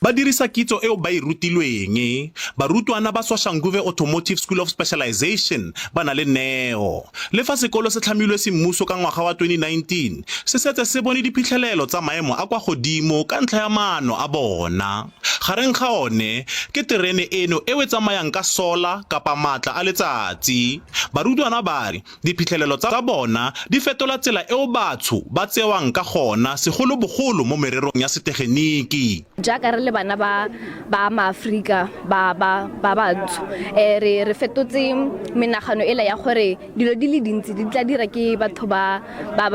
Ba dirisa kitso eo ba irutilweng. Barutwana ba Soshanguve Automotive of Specialisation ba na le neo. Le fa sekolo se tlhamilwe semmuso ka ngwaga wa 2019, se setse se bone diphitlhelelo tsa maemo a kwa godimo ka ntlha ya maano a bona. Gareng ga one ke terene eno e e tsamayang ka sola kapa matla a letsatsi. Barutwana ba re diphitlhelelo tsa bona di fetola tsela eo batho ba tsewang ka gona segolo bogolo mo mererong ya setegeniki. Jaaka re le bana ba Amerika ba bantsho re fetotse menagano ela ya gore dilo di le dintsi di tla dira ke batho ba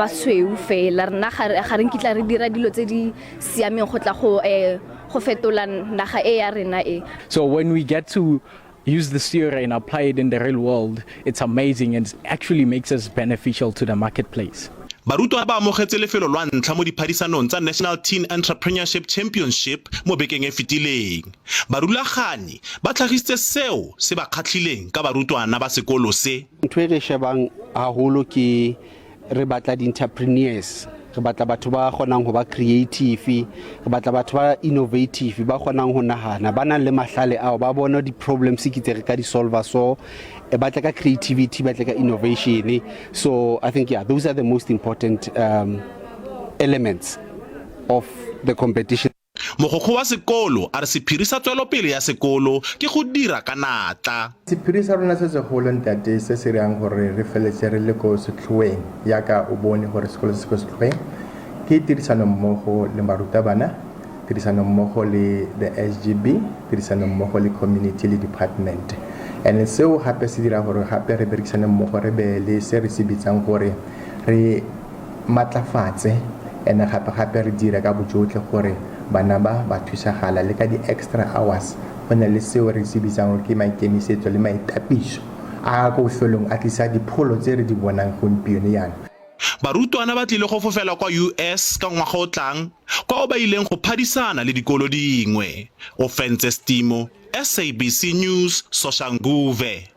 sweu fela rena ga re nkitla re dira dilo tse di siameng go tla go fetola naga e ya rena e. So when we get to use the theory and apply it in the real world, it's amazing and it actually makes us beneficial to the marketplace. Barutwana ba amogetse lefelo lwa ntlha mo diphadisanong tsa National Teen Entrepreneurship Championship mo bekeng e fetileng. Barulagani ba tlhagisitse seo se ba kgatlhileng ka barutwana ba sekolo se. Ntwe re shebang haholo ke re batla di-entrepreneurs, re batla batho ba kgonang ho ba creative, re batla batho ba innovative, ba kgonang ho nahana, ba nang le mahlale ao, ba bona di-problems ke tse re ka di-solver so ba tla ka creativity, ba tla ka innovation. So I think those are the most important elements of the competition. Mogokgo wa sekolo a re sephiri sa tswelopele ya sekolo ke go dira ka natla. Sephiri sa rona se segolo ntate se se reang gore re feletse re le ko setlhoeng yaka o bone gore sekolo se se ko setlhoeng ke tirisano mmogo le barutabana, tirisano mmogo le the SGB, tirisano mmogo le community le department. And seo gape se dira gore gape re berekisane mmogo re be le se re se bitsang gore re matlafatse ene gape re dira ka bojotlhe gore bana ba thusagala le ka di-extra hours go na le seo re se bitsang gore ke maikemisetso le maitapiso a go felong a tlisa dipholo tse re di bonang gompieno yana. Barutwana ba tlile go fofela kwa US ka ngwaga o tlang kwa o ba ileng go phadisana le dikolo dingwe. Offense Stimo, SABC News, Soshanguve.